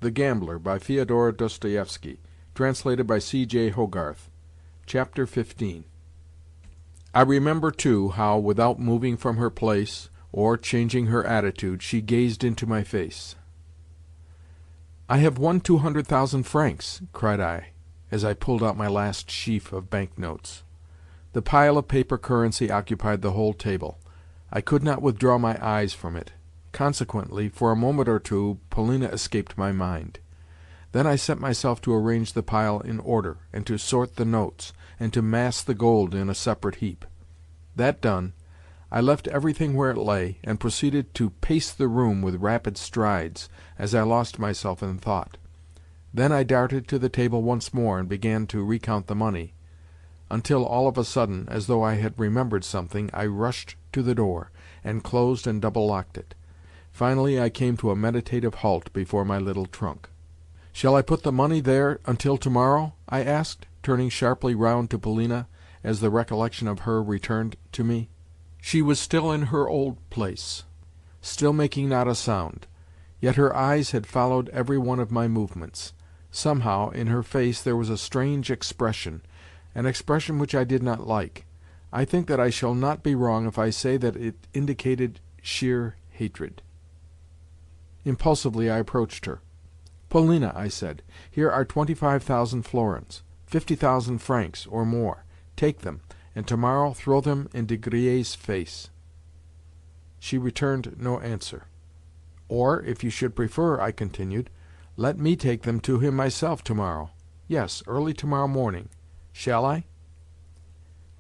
The Gambler, by Fyodor Dostoevsky, translated by C.J. Hogarth. Chapter 15. I remember, too, how, without moving from her place, or changing her attitude, she gazed into my face. "I have won 200,000 francs," cried I, as I pulled out my last sheaf of bank-notes. The pile of paper currency occupied the whole table. I could not withdraw my eyes from it. Consequently, for a moment or two, Polina escaped my mind. Then I set myself to arrange the pile in order, and to sort the notes, and to mass the gold in a separate heap. That done, I left everything where it lay, and proceeded to pace the room with rapid strides, as I lost myself in thought. Then I darted to the table once more and began to recount the money, until all of a sudden, as though I had remembered something, I rushed to the door, and closed and double-locked it. Finally I came to a meditative halt before my little trunk. "Shall I put the money there until tomorrow?" I asked, turning sharply round to Polina as the recollection of her returned to me. She was still in her old place, still making not a sound, yet her eyes had followed every one of my movements. Somehow, in her face there was a strange expression, an expression which I did not like. I think that I shall not be wrong if I say that it indicated sheer hatred. Impulsively I approached her. "Polina," I said, "here are 25,000 florins, 50,000 francs, or more. Take them, and tomorrow throw them in De Griers' face." She returned no answer. "Or, if you should prefer," I continued, "let me take them to him myself tomorrow. Yes, early tomorrow morning. Shall I?"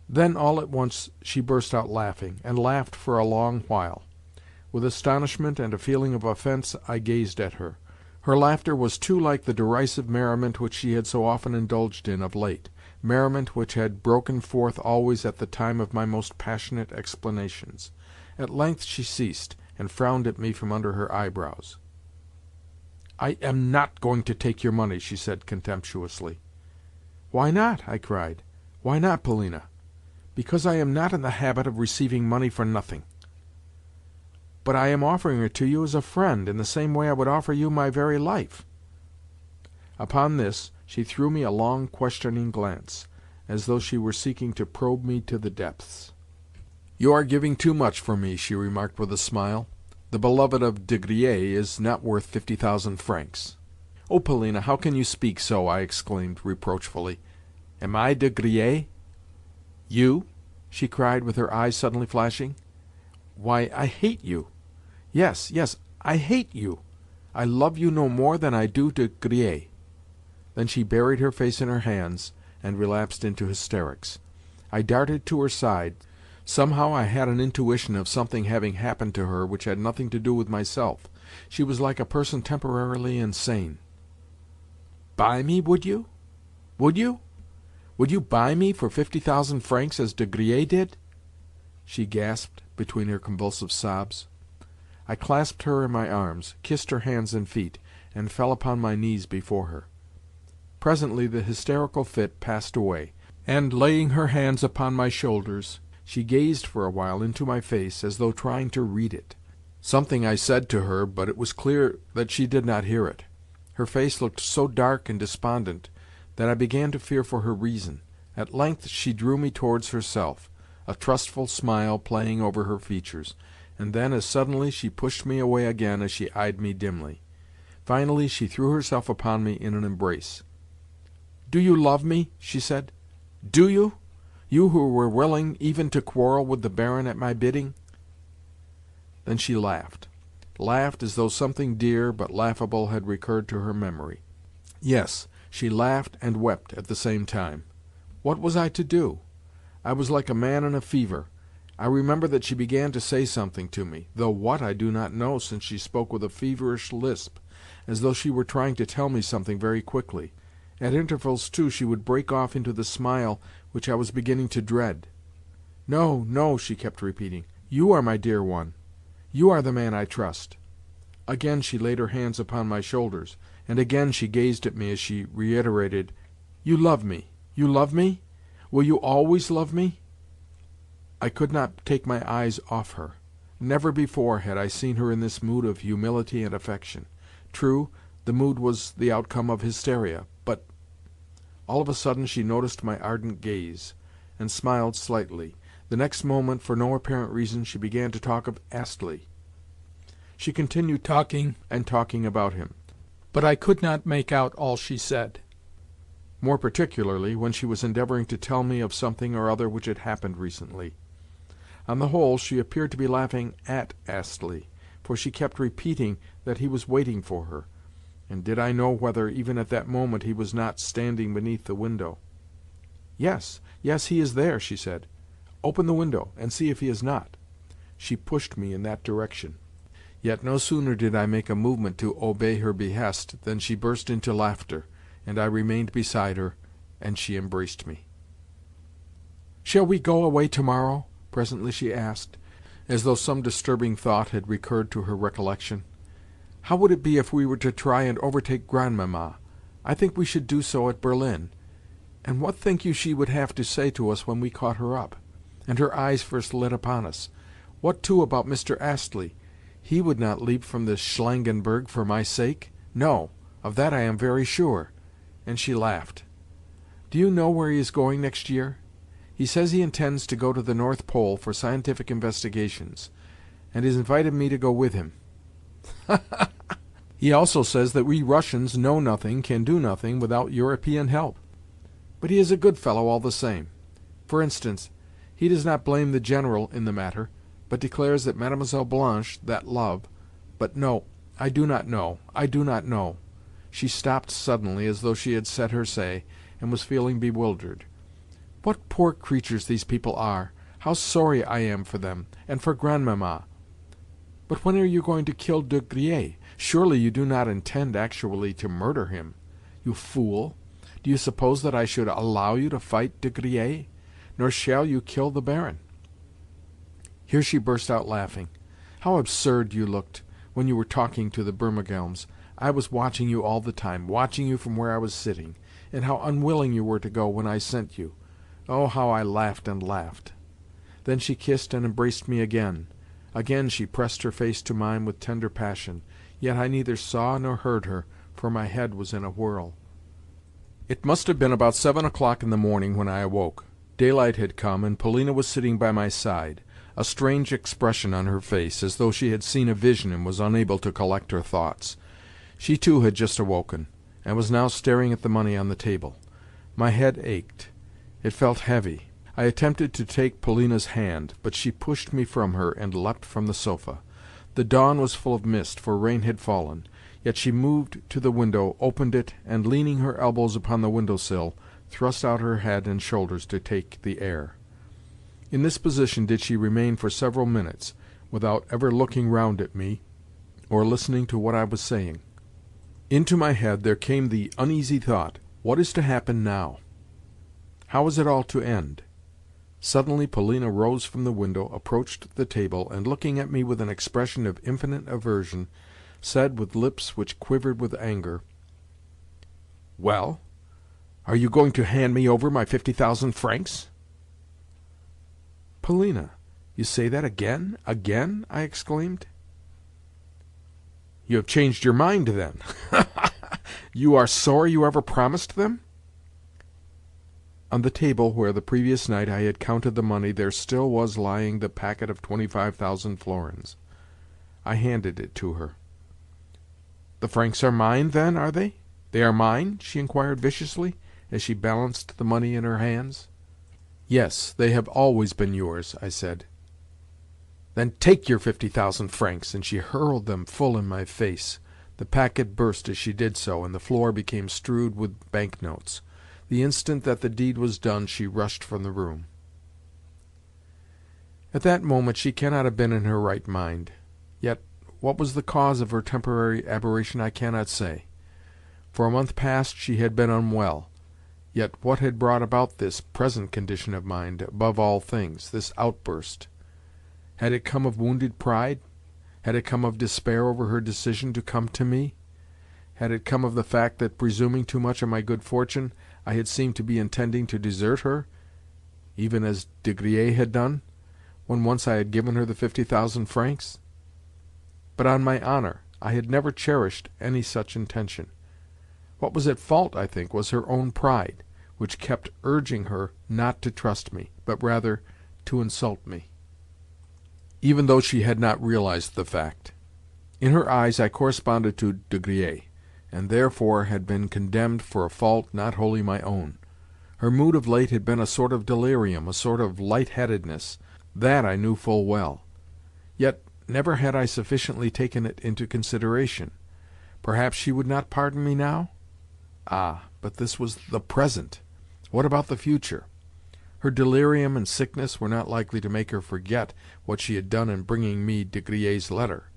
Then all at once she burst out laughing, and laughed for a long while. With astonishment and a feeling of offence I gazed at her. Her laughter was too like the derisive merriment which she had so often indulged in of late, merriment which had broken forth always at the time of my most passionate explanations. At length she ceased, and frowned at me from under her eyebrows. "I am not going to take your money," she said contemptuously. "Why not?" I cried. "Why not, Polina?" "Because I am not in the habit of receiving money for nothing." "But I am offering it to you as a friend, in the same way I would offer you my very life." Upon this she threw me a long, questioning glance, as though she were seeking to probe me to the depths. "You are giving too much for me," she remarked with a smile. "The beloved of De Griers is not worth 50,000 francs." "Oh, Polina, how can you speak so?" I exclaimed reproachfully. "Am I De Griers?" "You?" she cried, with her eyes suddenly flashing. "Why, I hate you! Yes, yes, I hate you! I love you no more than I do De Griers." Then she buried her face in her hands, and relapsed into hysterics. I darted to her side. Somehow I had an intuition of something having happened to her which had nothing to do with myself. She was like a person temporarily insane. "Buy me, would you? Would you? Would you buy me for 50,000 francs as De Griers did?" she gasped between her convulsive sobs. I clasped her in my arms, kissed her hands and feet, and fell upon my knees before her. Presently the hysterical fit passed away, and, laying her hands upon my shoulders, she gazed for a while into my face, as though trying to read it. Something I said to her, but it was clear that she did not hear it. Her face looked so dark and despondent that I began to fear for her reason. At length she drew me towards herself, a trustful smile playing over her features, and then as suddenly she pushed me away again as she eyed me dimly. Finally she threw herself upon me in an embrace. "Do you love me?" she said. "Do you? You who were willing even to quarrel with the Baron at my bidding?" Then she laughed as though something dear but laughable had recurred to her memory. Yes, she laughed and wept at the same time. What was I to do? I was like a man in a fever. I remember that she began to say something to me, though what I do not know, since she spoke with a feverish lisp, as though she were trying to tell me something very quickly. At intervals, too, she would break off into the smile which I was beginning to dread. "No, no," she kept repeating. "You are my dear one. You are the man I trust." Again she laid her hands upon my shoulders, and again she gazed at me as she reiterated, "You love me? You love me? Will you always love me?" I could not take my eyes off her. Never before had I seen her in this mood of humility and affection. True, The mood was the outcome of hysteria, but— All of a sudden she noticed my ardent gaze, and smiled slightly. The next moment, for no apparent reason, she began to talk of Astley. She continued talking and talking about him, but I could not make out all she said, more particularly when she was endeavouring to tell me of something or other which had happened recently. On the whole, she appeared to be laughing at Astley, for she kept repeating that he was waiting for her, and did I know whether, even at that moment, he was not standing beneath the window? "Yes, yes, he is there," she said. "Open the window, and see if he is not." She pushed me in that direction. Yet no sooner did I make a movement to obey her behest than she burst into laughter, and I remained beside her, and she embraced me. "Shall we go away tomorrow?" presently she asked, as though some disturbing thought had recurred to her recollection. "How would it be if we were to try and overtake Grandmamma? I think we should do so at Berlin. And what think you she would have to say to us when we caught her up, and her eyes first lit upon us? What, too, about Mr. Astley? He would not leap from the Schlangenberg for my sake. No, of that I am very sure." And she laughed. "Do you know where he is going next year? He says he intends to go to the North Pole for scientific investigations, and has invited me to go with him. He also says that we Russians know nothing, can do nothing, without European help. But he is a good fellow all the same. For instance, he does not blame the General in the matter, but declares that Mademoiselle Blanche, that love—but no, I do not know, I do not know." She stopped suddenly, as though she had said her say, and was feeling bewildered. "What poor creatures these people are! How sorry I am for them, and for Grandmamma! But when are you going to kill De Griers? Surely you do not intend actually to murder him? You fool! Do you suppose that I should allow you to fight De Griers? Nor shall you kill the Baron?" Here she burst out laughing. "How absurd you looked when you were talking to the Burmergelms! I was watching you all the time, watching you from where I was sitting, and how unwilling you were to go when I sent you. Oh, how I laughed and laughed!" Then she kissed and embraced me again. Again she pressed her face to mine with tender passion, yet I neither saw nor heard her, for my head was in a whirl. It must have been about 7 o'clock in the morning when I awoke. Daylight had come, and Polina was sitting by my side, a strange expression on her face, as though she had seen a vision and was unable to collect her thoughts. She too had just awoken, and was now staring at the money on the table. My head ached. It felt heavy. I attempted to take Polina's hand, but she pushed me from her and leapt from the sofa. The dawn was full of mist, for rain had fallen, yet she moved to the window, opened it, and, leaning her elbows upon the window-sill, thrust out her head and shoulders to take the air. In this position did she remain for several minutes, without ever looking round at me, or listening to what I was saying. Into my head there came the uneasy thought, what is to happen now? How is it all to end? Suddenly Polina rose from the window, approached the table, and, looking at me with an expression of infinite aversion, said with lips which quivered with anger, "Well, are you going to hand me over my 50,000 francs?" "Polina, you say that again? Again?" I exclaimed. "You have changed your mind, then? You are sorry you ever promised them?" On the table where the previous night I had counted the money there still was lying the packet of 25,000 florins. I handed it to her. "The francs are mine, then, are they? They are mine?" she inquired viciously, as she balanced the money in her hands. "Yes, they have always been yours," I said. "Then take your 50,000 francs!" and she hurled them full in my face. The packet burst as she did so, and the floor became strewed with banknotes. The instant that the deed was done she rushed from the room. At that moment she cannot have been in her right mind. Yet what was the cause of her temporary aberration I cannot say. For a month past she had been unwell. Yet what had brought about this present condition of mind, above all things, this outburst? Had it come of wounded pride? Had it come of despair over her decision to come to me? Had it come of the fact that, presuming too much on my good fortune, I had seemed to be intending to desert her, even as De Griers had done, when once I had given her the 50,000 francs? But on my honour, I had never cherished any such intention. What was at fault, I think, was her own pride, which kept urging her not to trust me, but rather to insult me, even though she had not realized the fact. In her eyes I corresponded to De Griers, and therefore had been condemned for a fault not wholly my own. Her mood of late had been a sort of delirium, a sort of light-headedness. That I knew full well. Yet never had I sufficiently taken it into consideration. Perhaps she would not pardon me now? Ah, but this was the present. What about the future? Her delirium and sickness were not likely to make her forget what she had done in bringing me De Griers' letter.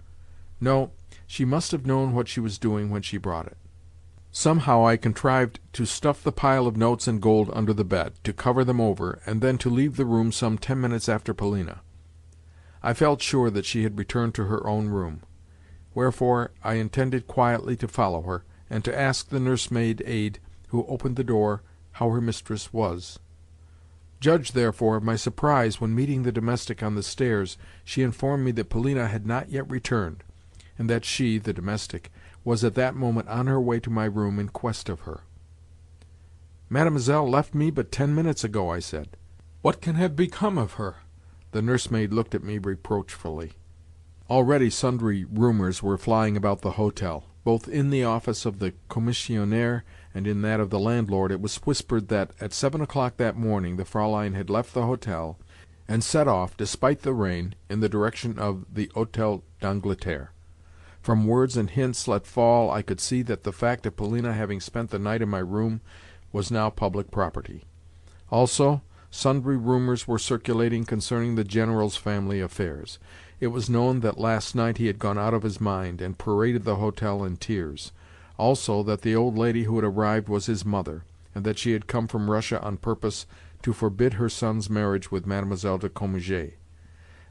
No, she must have known what she was doing when she brought it. Somehow I contrived to stuff the pile of notes and gold under the bed, to cover them over, and then to leave the room some 10 minutes after Polina. I felt sure that she had returned to her own room. Wherefore I intended quietly to follow her, and to ask the nursemaid who opened the door how her mistress was. Judge, therefore, of my surprise when, meeting the domestic on the stairs, she informed me that Polina had not yet returned, and that she, the domestic, was at that moment on her way to my room in quest of her. "Mademoiselle left me but 10 minutes ago," I said. "What can have become of her?" The nursemaid looked at me reproachfully. Already sundry rumours were flying about the hotel. Both in the office of the commissionaire and in that of the landlord it was whispered that, at 7 o'clock that morning, the Fraulein had left the hotel, and set off, despite the rain, in the direction of the Hôtel d'Angleterre. From words and hints let fall I could see that the fact of Polina having spent the night in my room was now public property. Also, sundry rumours were circulating concerning the General's family affairs. It was known that last night he had gone out of his mind, and paraded the hotel in tears. Also that the old lady who had arrived was his mother, and that she had come from Russia on purpose to forbid her son's marriage with Mademoiselle de Cominges,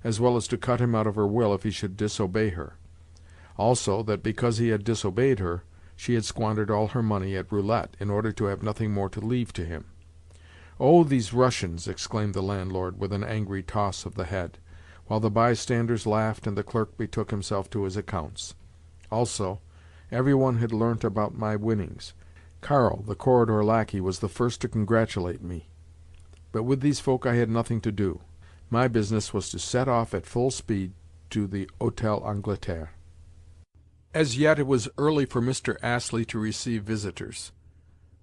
as well as to cut him out of her will if he should disobey her. Also that because he had disobeyed her, she had squandered all her money at roulette in order to have nothing more to leave to him. "Oh, these Russians!" exclaimed the landlord, with an angry toss of the head, while the bystanders laughed and the clerk betook himself to his accounts. Also, every one had learnt about my winnings. Karl, the corridor lackey, was the first to congratulate me. But with these folk I had nothing to do. My business was to set off at full speed to the Hôtel Angleterre. As yet it was early for Mr. Astley to receive visitors,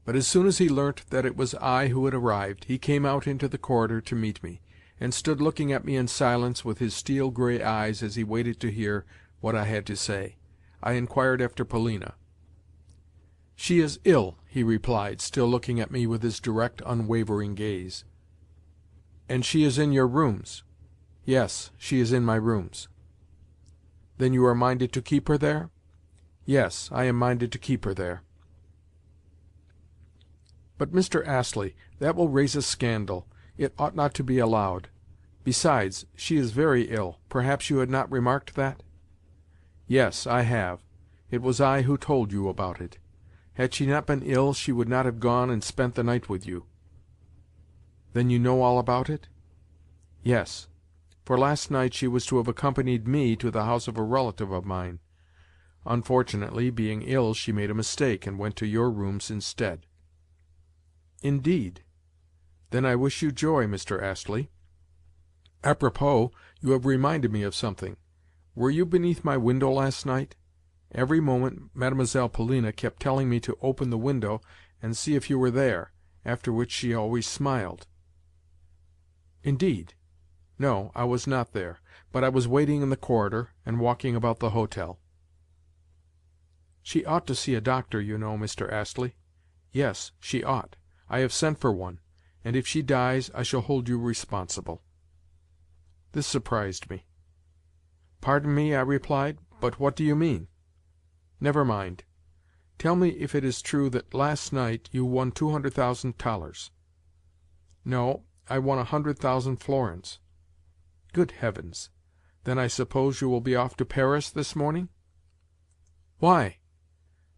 but as soon as he learnt that it was I who had arrived, he came out into the corridor to meet me, and stood looking at me in silence with his steel-grey eyes as he waited to hear what I had to say. I inquired after Polina. "She is ill," he replied, still looking at me with his direct, unwavering gaze. "And she is in your rooms?" "Yes, she is in my rooms." "Then you are minded to keep her there?" "Yes, I am minded to keep her there." "But, Mr. Astley, that will raise a scandal. It ought not to be allowed. Besides, she is very ill. Perhaps you had not remarked that?" "Yes, I have. It was I who told you about it. Had she not been ill, she would not have gone and spent the night with you." "Then you know all about it?" "Yes. For last night she was to have accompanied me to the house of a relative of mine. Unfortunately, being ill, she made a mistake, and went to your rooms instead." "Indeed? Then I wish you joy, Mr. Astley. Apropos, you have reminded me of something. Were you beneath my window last night? Every moment Mademoiselle Polina kept telling me to open the window and see if you were there, after which she always smiled." "Indeed? No, I was not there, but I was waiting in the corridor, and walking about the hotel." "She ought to see a doctor, you know, Mr. Astley." "Yes, she ought. I have sent for one, and if she dies I shall hold you responsible." This surprised me. "Pardon me," I replied, "but what do you mean?" "Never mind. Tell me if it is true that last night you won 200,000 thalers." "No, I won 100,000 florins." "Good heavens! Then I suppose you will be off to Paris this morning?" "Why?"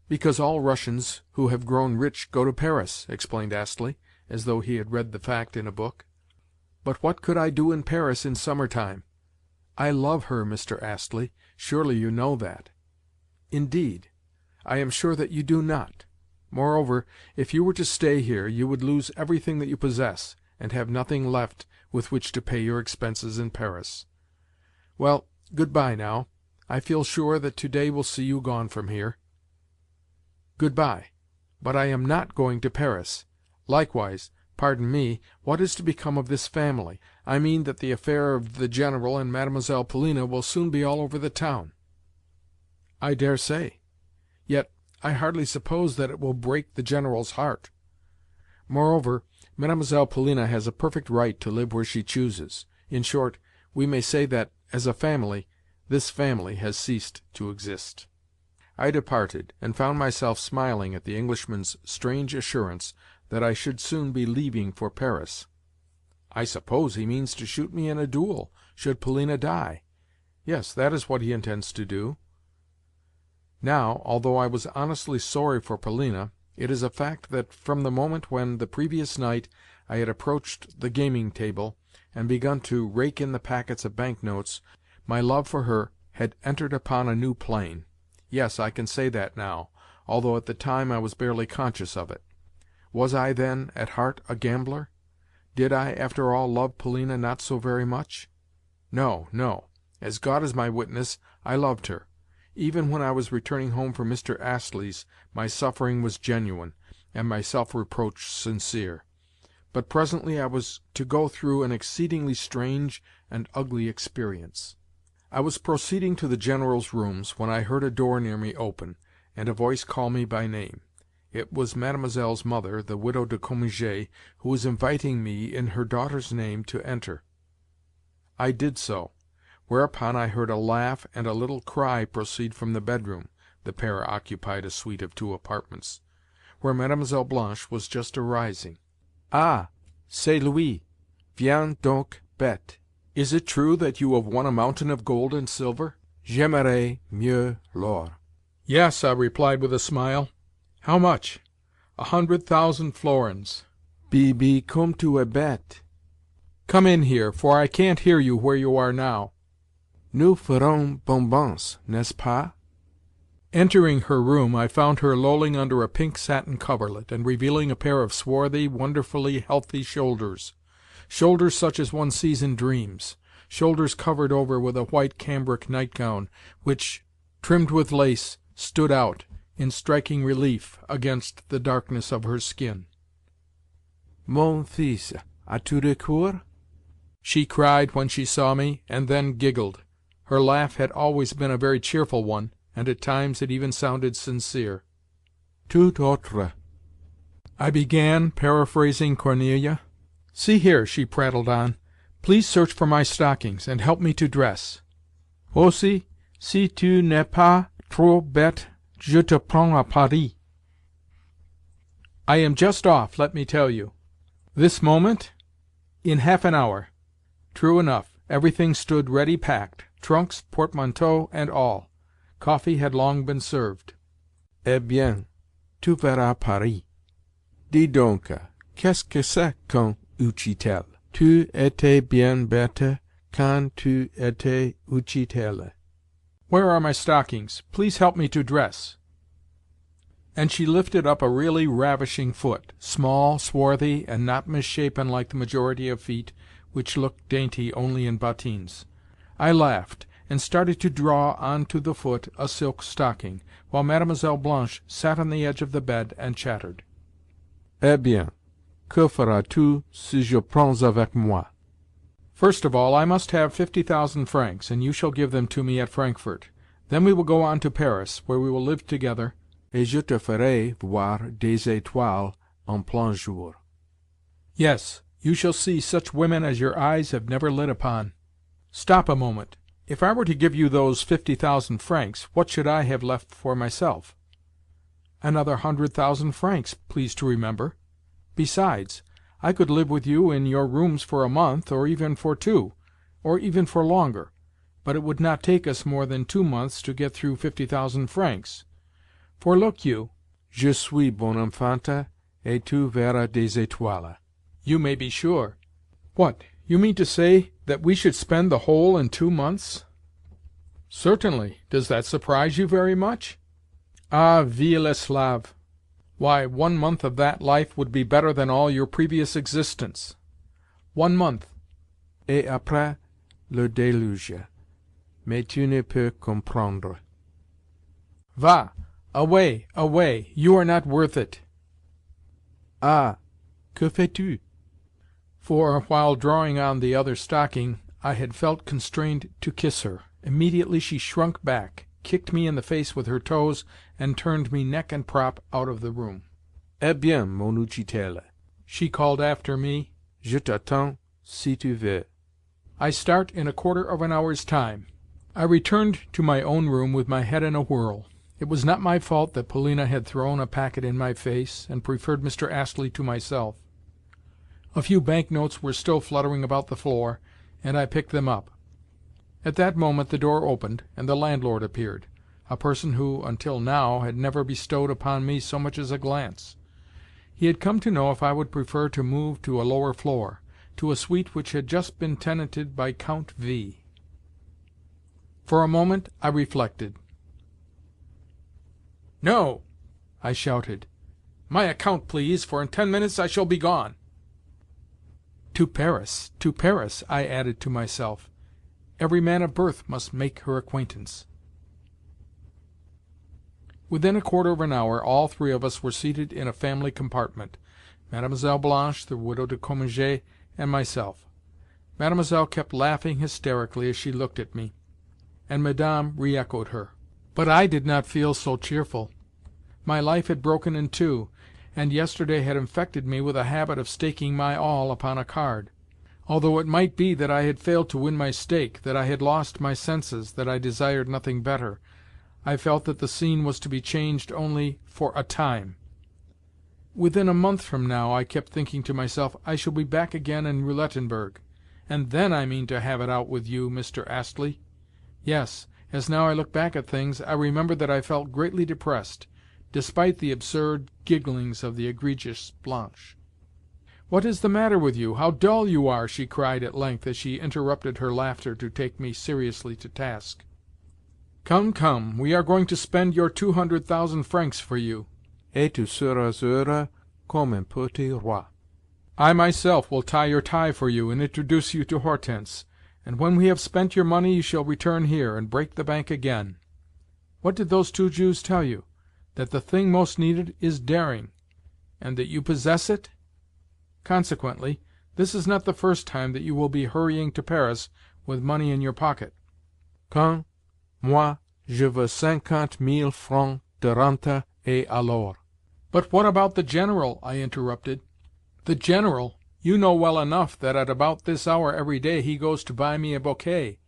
"Because all Russians who have grown rich go to Paris," explained Astley, as though he had read the fact in a book. "But what could I do in Paris in summer time? I love her, Mr. Astley. Surely you know that." Indeed, I am sure that you do not. Moreover, if you were to stay here, you would lose everything that you possess, and have nothing left with which to pay your expenses in Paris. Well, good-bye now. I feel sure that to-day will see you gone from here. Good-bye. But I am not going to Paris. Likewise, pardon me, what is to become of this family? I mean that the affair of the General and Mademoiselle Polina will soon be all over the town. I dare say. Yet I hardly suppose that it will break the General's heart. Moreover, Mademoiselle Polina has a perfect right to live where she chooses. In short, we may say that, as a family, this family has ceased to exist. I departed, and found myself smiling at the Englishman's strange assurance that I should soon be leaving for Paris. I suppose he means to shoot me in a duel, should Polina die. Yes, that is what he intends to do. Now, although I was honestly sorry for Polina, it is a fact that from the moment when, the previous night, I had approached the gaming-table, and begun to rake in the packets of bank-notes, my love for her had entered upon a new plane. Yes, I can say that now, although at the time I was barely conscious of it. Was I, then, at heart a gambler? Did I, after all, love Polina not so very much? No, no. As God is my witness, I loved her. Even when I was returning home from Mr. Astley's, my suffering was genuine, and my self-reproach sincere. But presently I was to go through an exceedingly strange and ugly experience. I was proceeding to the General's rooms, when I heard a door near me open, and a voice call me by name. It was Mademoiselle's mother, the Widow de Cominges, who was inviting me, in her daughter's name, to enter. I did so, whereupon I heard a laugh and a little cry proceed from the bedroom (the pair occupied a suite of 2 apartments), where Mademoiselle Blanche was just arising. "Ah, c'est lui! Viens donc, bête! Is it true that you have won a mountain of gold and silver? J'aimerais mieux l'or." "Yes," I replied with a smile. "How much?" 100,000 florins. "Bibi, comme tu es bête!" "Come in here, for I can't hear you where you are now." "Nous ferons bonbons, n'est-ce pas?" Entering her room, I found her lolling under a pink satin coverlet, and revealing a pair of swarthy, wonderfully healthy shoulders such as one sees in dreams, shoulders covered over with a white cambric nightgown, which, trimmed with lace, stood out, in striking relief, against the darkness of her skin. "Mon fils, as-tu recours?" she cried when she saw me, and then giggled. Her laugh had always been a very cheerful one, and at times it even sounded sincere. "Tout autre," I began, paraphrasing Corneille. "See here," she prattled on, "please search for my stockings, and help me to dress. Aussi, si tu n'es pas trop bête, je te prends à Paris." I am just off, let me tell you. This moment? In half an hour. True enough, everything stood ready packed, trunks, portmanteau, and all. Coffee had long been served. "Eh bien, tu verras Paris. Dis donc, qu'est-ce que c'est qu'un Utchitel? Tu étais bien bête quand tu étais Utchitel." "Where are my stockings? Please help me to dress." And she lifted up a really ravishing foot, small, swarthy, and not misshapen like the majority of feet which look dainty only in bottines. I laughed, and started to draw on to the foot a silk stocking, while Mademoiselle Blanche sat on the edge of the bed and chattered. "Eh bien, que feras-tu si je prends avec moi?" "First of all, I must have 50,000 francs, and you shall give them to me at Frankfurt. Then we will go on to Paris, where we will live together, et je te ferai voir des étoiles en plein jour." "Yes, you shall see such women as your eyes have never lit upon." "Stop a moment. If I were to give you those 50,000 francs, what should I have left for myself?" "Another 100,000 francs, please to remember. Besides, I could live with you in your rooms for a month, or even for 2, or even for longer, but it would not take us more than 2 months to get through 50,000 francs. For look you, je suis bon enfant, et tu verras des étoiles." "You may be sure." "What, you mean to say that we should spend the whole in 2 months?" "Certainly. Does that surprise you very much?" Ah, vil esclave! Why, 1 month of that life would be better than all your previous existence. 1 month. Et après le déluge. Mais tu ne peux comprendre. Va! Away, away! You are not worth it. Ah! Que fais-tu? For, while drawing on the other stocking, I had felt constrained to kiss her. Immediately she shrunk back, kicked me in the face with her toes, and turned me neck and crop out of the room. Eh bien, mon Utchitel, she called after me, je t'attends, si tu veux. I start in a quarter of an hour's time. I returned to my own room with my head in a whirl. It was not my fault that Polina had thrown a packet in my face, and preferred Mr. Astley to myself. A few bank-notes were still fluttering about the floor, and I picked them up. At that moment the door opened, and the landlord appeared, a person who, until now, had never bestowed upon me so much as a glance. He had come to know if I would prefer to move to a lower floor, to a suite which had just been tenanted by Count V. For a moment I reflected. "No!" I shouted. "My account, please, for in 10 minutes I shall be gone." To Paris, I added to myself. Every man of birth must make her acquaintance. Within a quarter of an hour all three of us were seated in a family compartment, Mlle. Blanche, the widow de Cominges, and myself. Mademoiselle kept laughing hysterically as she looked at me, and Madame re-echoed her. But I did not feel so cheerful. My life had broken in two, and yesterday had infected me with a habit of staking my all upon a card. Although it might be that I had failed to win my stake, that I had lost my senses, that I desired nothing better, I felt that the scene was to be changed only for a time. Within a month from now, I kept thinking to myself, I shall be back again in Roulettenberg, and then I mean to have it out with you, Mr. Astley. Yes, as now I look back at things, I remember that I felt greatly depressed, despite the absurd gigglings of the egregious Blanche. "What is the matter with you? How dull you are!" she cried at length as she interrupted her laughter to take me seriously to task. "Come, come, we are going to spend your 200,000 francs for you, et tu seras heureux comme un petit roi. I myself will tie your tie for you and introduce you to Hortense, and when we have spent your money you shall return here and break the bank again. What did those 2 Jews tell you? That the thing most needed is daring, and that you possess it? Consequently, this is not the first time that you will be hurrying to Paris with money in your pocket." "Quand, moi, je veux 50,000 francs de rente, et alors?" "But what about the General?" I interrupted. "The General? You know well enough that at about this hour every day he goes to buy me a bouquet.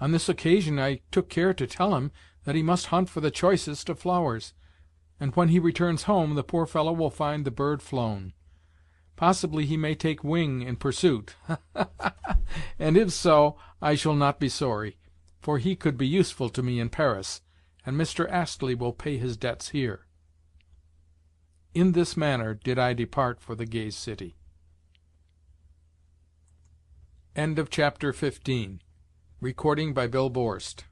On this occasion I took care to tell him that he must hunt for the choicest of flowers, and when he returns home the poor fellow will find the bird flown. Possibly he may take wing in pursuit, and if so, I shall not be sorry, for he could be useful to me in Paris, and Mr. Astley will pay his debts here." In this manner did I depart for the gay city. Chapter 15. Recording by Bill Borst.